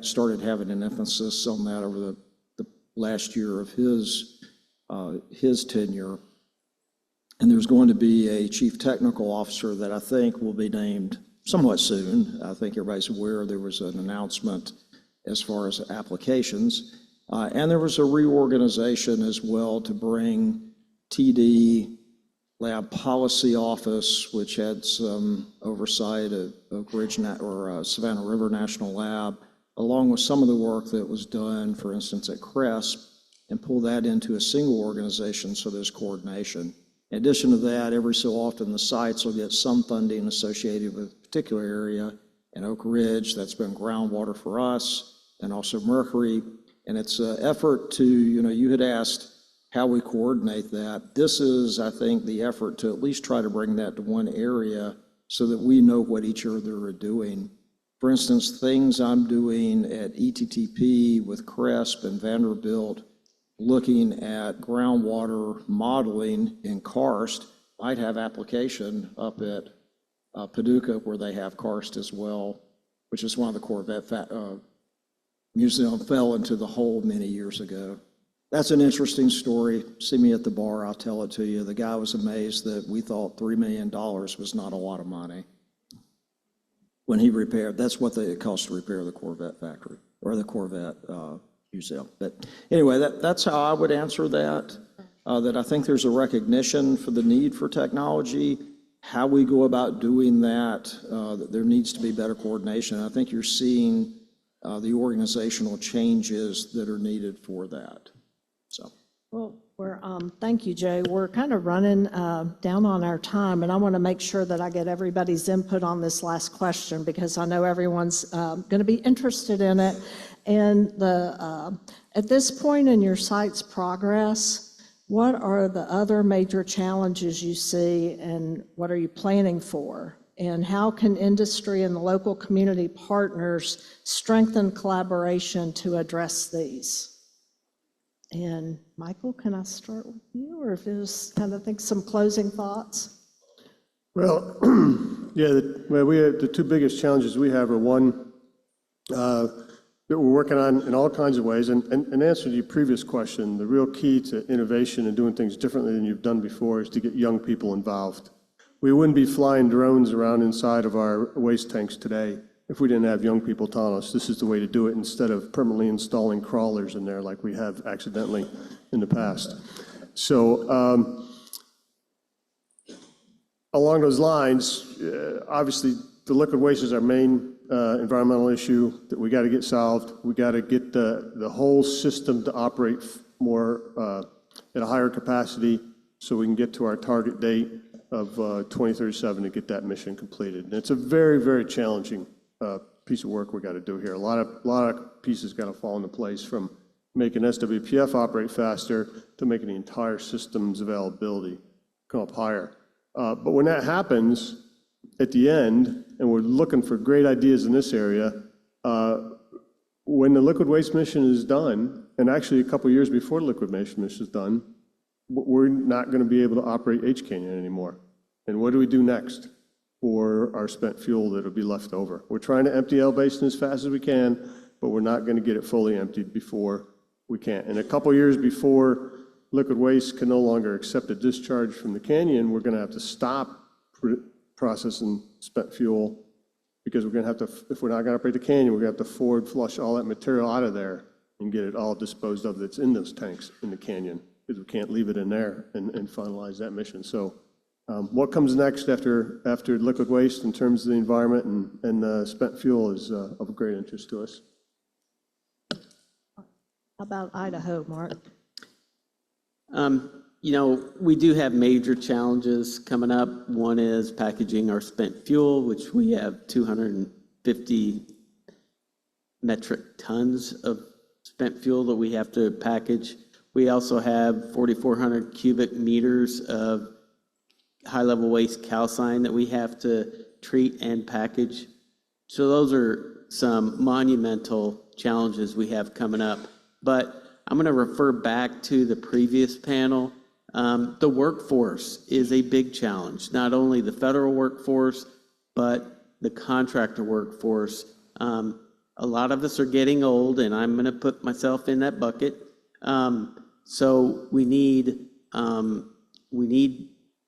started having an emphasis on that over the last year of his tenure. And there's going to be a chief technical officer that I think will be named somewhat soon. I think everybody's aware there was an announcement as far as applications. And there was a reorganization as well to bring TD Lab Policy Office, which had some oversight of Oak Ridge or Savannah River National Lab, along with some of the work that was done, for instance, at CRESP, and pull that into a single organization so there's coordination. In addition to that, every so often the sites will get some funding associated with a particular area. In Oak Ridge, that's been groundwater for us, and also Mercury. And it's an effort to, you had asked how we coordinate that. This is, I think, the effort to at least try to bring that to one area so that we know what each other are doing. For instance, things I'm doing at ETTP with CRESP and Vanderbilt, looking at groundwater modeling in karst, might have application up at Paducah where they have karst as well, which is one of the Corvette museum fell into the hole many years ago. That's an interesting story. See me at the bar, I'll tell it to you. The guy was amazed that we thought $3 million was not a lot of money. When he repaired, that's what it cost to repair the Corvette factory, or the Corvette museum. But anyway, that's how I would answer that, that I think there's a recognition for the need for technology, how we go about doing that, that there needs to be better coordination. I think you're seeing the organizational changes that are needed for that. So. Well, thank you, Jay. We're kind of running down on our time, and I want to make sure that I get everybody's input on this last question because I know everyone's going to be interested in it. And at this point in your site's progress, what are the other major challenges you see, and what are you planning for? And how can industry and the local community partners strengthen collaboration to address these? And Michael, can I start with you, or if there's some closing thoughts? Well, yeah, we have the two biggest challenges we have are one, that we're working on in all kinds of ways. And in answer to your previous question, the real key to innovation and doing things differently than you've done before is to get young people involved. We wouldn't be flying drones around inside of our waste tanks today if we didn't have young people telling us this is the way to do it instead of permanently installing crawlers in there like we have accidentally in the past. So along those lines, obviously the liquid waste is our main environmental issue that we got to get solved. We got to get the whole system to operate more at a higher capacity so we can get to our target date of 2037 to get that mission completed. And it's a very, very challenging piece of work we got to do here. A lot of pieces got to fall into place, from making SWPF operate faster to making the entire system's availability come up higher. But when that happens at the end, and we're looking for great ideas in this area, when the liquid waste mission is done, and actually a couple years before the liquid waste mission is done, we're not going to be able to operate H Canyon anymore. And what do we do next for our spent fuel that will be left over? We're trying to empty L Basin as fast as we can, but we're not going to get it fully emptied before we can. And a couple years before liquid waste can no longer accept a discharge from the canyon, we're going to have to stop processing spent fuel, because we're going to have to, if we're not going to operate the canyon, we're going to have to forward flush all that material out of there and get it all disposed of that's in those tanks in the canyon, because we can't leave it in there and finalize that mission. So what comes next after liquid waste in terms of the environment and spent fuel is of great interest to us. How about Idaho, Mark? We do have major challenges coming up. One is packaging our spent fuel, which we have 250 metric tons of spent fuel that we have to package. We also have 4,400 cubic meters of high-level waste calcine that we have to treat and package. So those are some monumental challenges we have coming up. But I'm going to refer back to the previous panel. The workforce is a big challenge, not only the federal workforce, but the contractor workforce. A lot of us are getting old, and I'm going to put myself in that bucket. So we need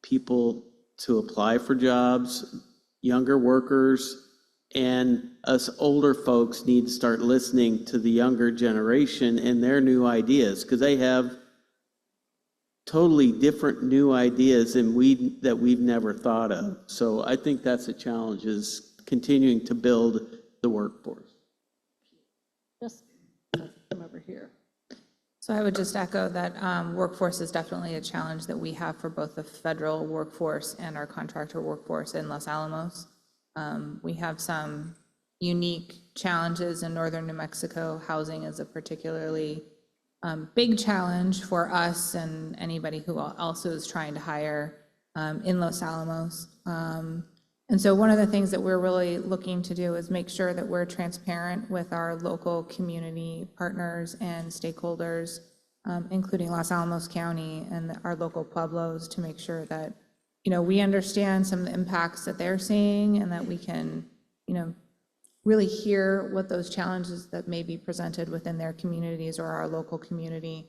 people to apply for jobs, younger workers, and us older folks need to start listening to the younger generation and their new ideas, because they have totally different new ideas that we've never thought of. So I think that's a challenge, is continuing to build the workforce. Just come over here. So I would just echo that workforce is definitely a challenge that we have for both the federal workforce and our contractor workforce in Los Alamos. We have some unique challenges in northern New Mexico. Housing is a particularly big challenge for us and anybody who also is trying to hire in Los Alamos. And so one of the things that we're really looking to do is make sure that we're transparent with our local community partners and stakeholders, including Los Alamos County and our local pueblos, to make sure that, you know, we understand some of the impacts that they're seeing and that we can, you know, really hear what those challenges that may be presented within their communities or our local community.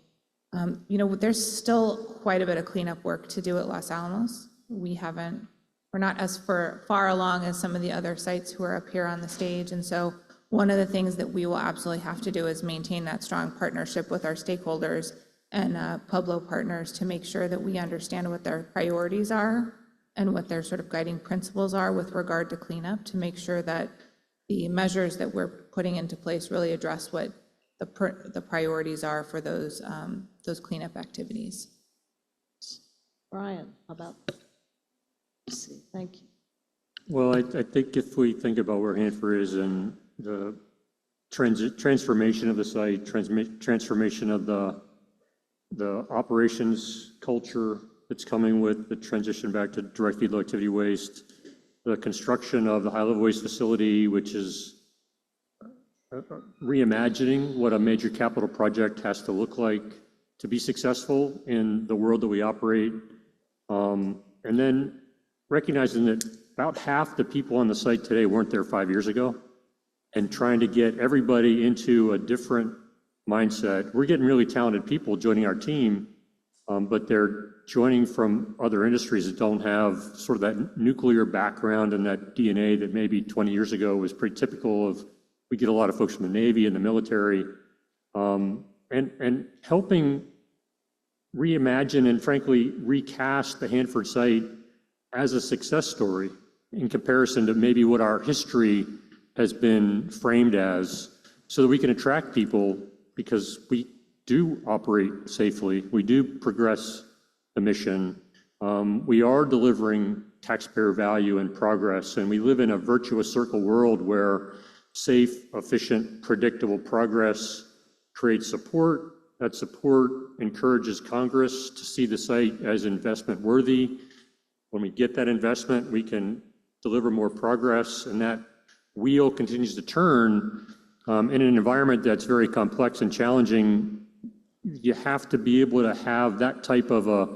You know, there's still quite a bit of cleanup work to do at Los Alamos. We're not as far along as some of the other sites who are up here on the stage. And so one of the things that we will absolutely have to do is maintain that strong partnership with our stakeholders and Pueblo partners to make sure that we understand what their priorities are and what their sort of guiding principles are with regard to cleanup, to make sure that the measures that we're putting into place really address what the priorities are for those cleanup activities. Brian, how about? See, thank you. Well, I think if we think about where Hanford is and the transformation of the site, transformation of the operations culture that's coming with the transition back to direct feed low activity waste, the construction of the high-level waste facility, which is reimagining what a major capital project has to look like to be successful in the world that we operate, and then recognizing that about half the people on the site today weren't there 5 years ago, and trying to get everybody into a different mindset. We're getting really talented people joining our team, but they're joining from other industries that don't have sort of that nuclear background and that DNA that maybe 20 years ago was pretty typical of. We get a lot of folks from the Navy and the military, and helping reimagine and frankly recast the Hanford site as a success story in comparison to maybe what our history has been framed as, so that we can attract people, because we do operate safely, we do progress the mission, we are delivering taxpayer value and progress, and we live in a virtuous circle world where safe, efficient, predictable progress creates support. That support encourages Congress to see the site as investment worthy. When we get that investment, we can deliver more progress, and that wheel continues to turn in an environment that's very complex and challenging. You have to be able to have that type of a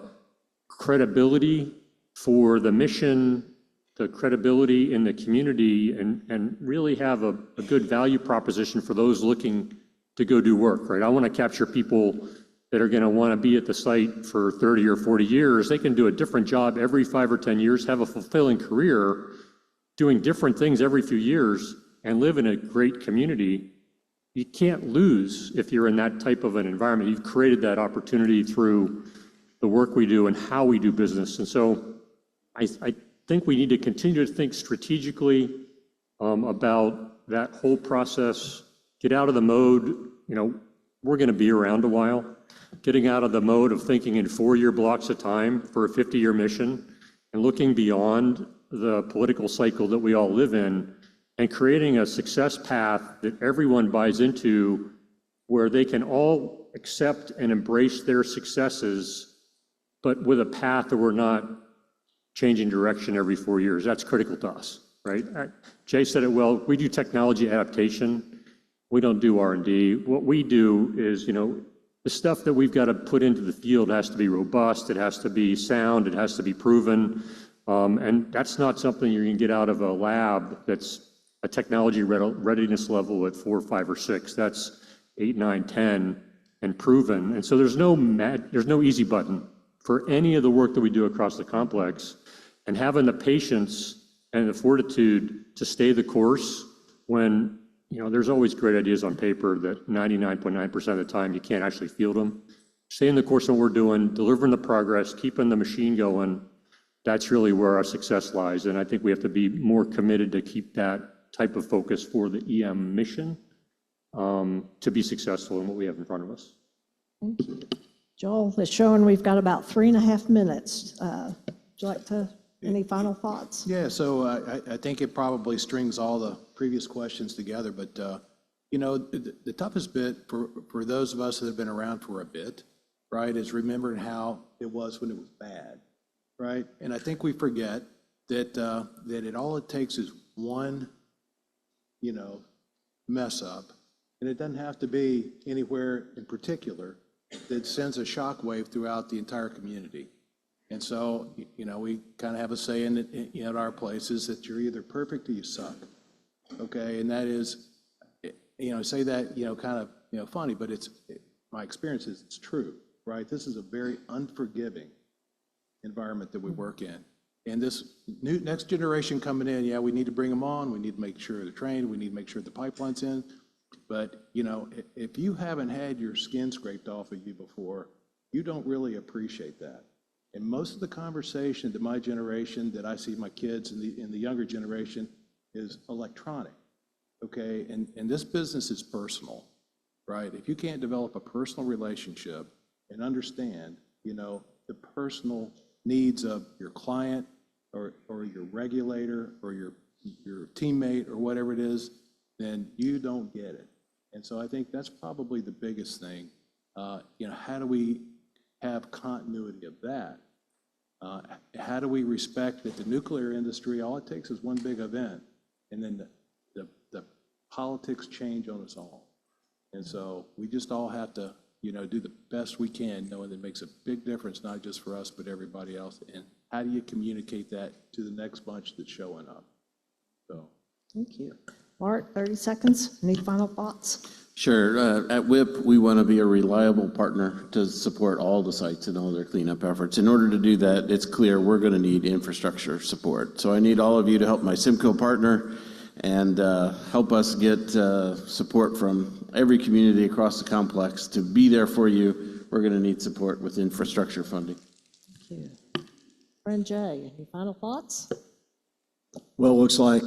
credibility for the mission, the credibility in the community, and really have a good value proposition for those looking to go do work, right? I want to capture people that are going to want to be at the site for 30 or 40 years. They can do a different job every 5 or 10 years, have a fulfilling career, doing different things every few years, and live in a great community. You can't lose if you're in that type of an environment. You've created that opportunity through the work we do and how we do business. And so I think we need to continue to think strategically about that whole process, get out of the mode, we're going to be around a while, getting out of the mode of thinking in 4-year blocks of time for a 50-year mission, and looking beyond the political cycle that we all live in, and creating a success path that everyone buys into, where they can all accept and embrace their successes, but with a path that we're not changing direction every 4 years. That's critical to us, right? Jay said it well, we do technology adaptation. We don't do R&D. What we do is, the stuff that we've got to put into the field has to be robust, it has to be sound, it has to be proven. And that's not something you can get out of a lab that's a technology readiness level at 4, 5, or 6. That's 8, 9, 10. and proven. And so there's no easy button for any of the work that we do across the complex. And having the patience and the fortitude to stay the course when, there's always great ideas on paper that 99.9% of the time you can't actually field them. Staying the course on what we're doing, delivering the progress, keeping the machine going, that's really where our success lies. And I think we have to be more committed to keep that type of focus for the EM mission to be successful in what we have in front of us. Thank you. Joel, it's showing we've got about 3.5 minutes. Would you like to, any final thoughts? Yeah, so I think it probably strings all the previous questions together, but, the toughest bit for those of us that have been around for a bit, right, is remembering how it was when it was bad, right? And I think we forget that all it takes is one, mess up, and it doesn't have to be anywhere in particular that sends a shockwave throughout the entire community. And so, we kind of have a saying at our places that you're either perfect or you suck, okay? And that is, say that, kind of, funny, but my experience is it's true, right? This is a very unforgiving environment that we work in. And this next generation coming in, yeah, we need to bring them on. We need to make sure they're trained. We need to make sure the pipeline's in. But, if you haven't had your skin scraped off of you before, you don't really appreciate that. And most of the conversation that my generation, that I see my kids in the younger generation, is electronic, okay? And this business is personal, right? If you can't develop a personal relationship and understand, the personal needs of your client or your regulator or your teammate or whatever it is, then you don't get it. And so I think that's probably the biggest thing. How do we have continuity of that? How do we respect that the nuclear industry, all it takes is one big event, and then the politics change on us all. And so we just all have to, do the best we can, knowing that it makes a big difference, not just for us, but everybody else. And how do you communicate that to the next bunch that's showing up? So. Thank you. Mark, 30 seconds. Any final thoughts? Sure. At WIP, we want to be a reliable partner to support all the sites and all their cleanup efforts. In order to do that, it's clear we're going to need infrastructure support. So I need all of you to help my Simcoe partner and help us get support from every community across the complex to be there for you. We're going to need support with infrastructure funding. Thank you. Friend Jay, any final thoughts? Well, it looks like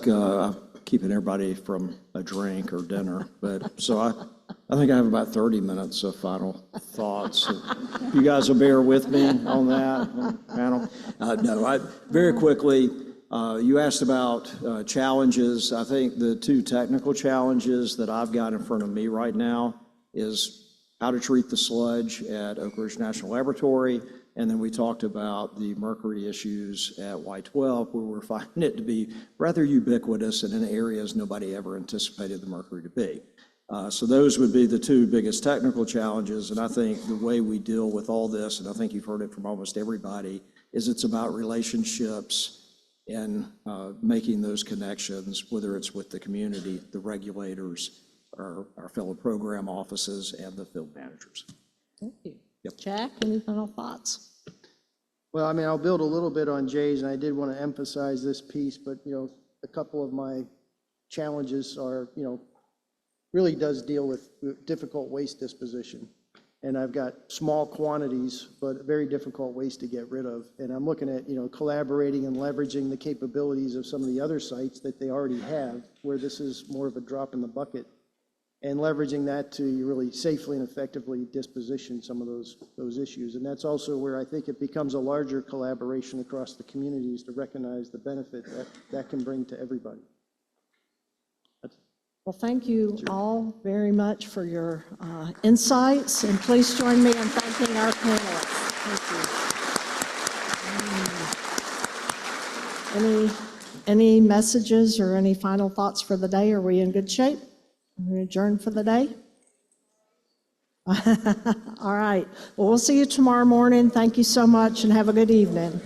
keeping everybody from a drink or dinner, but so I think I have about 30 minutes of final thoughts. You guys will bear with me on that panel. Very quickly, you asked about challenges. I think the two technical challenges that I've got in front of me right now is how to treat the sludge at Oak Ridge National Laboratory. And then we talked about the mercury issues at Y12, where we're finding it to be rather ubiquitous and in areas nobody ever anticipated the mercury to be. So those would be the two biggest technical challenges. And I think the way we deal with all this, and I think you've heard it from almost everybody, is it's about relationships and making those connections, whether it's with the community, the regulators, our fellow program offices, and the field managers. Thank you. Yep. Jack, any final thoughts? Well, I'll build a little bit on Jay's, and I did want to emphasize this piece, but, a couple of my challenges are, really does deal with difficult waste disposition. And I've got small quantities, but very difficult waste to get rid of. And I'm looking at, collaborating and leveraging the capabilities of some of the other sites that they already have, where this is more of a drop in the bucket, and leveraging that to really safely and effectively disposition some of those issues. And that's also where I think it becomes a larger collaboration across the communities to recognize the benefit that can bring to everybody. Well, thank you all very much for your insights, and please join me in thanking our panelists. Thank you. Any messages or any final thoughts for the day? Are we in good shape? Are we adjourned for the day? All right. Well, we'll see you tomorrow morning. Thank you so much, and have a good evening.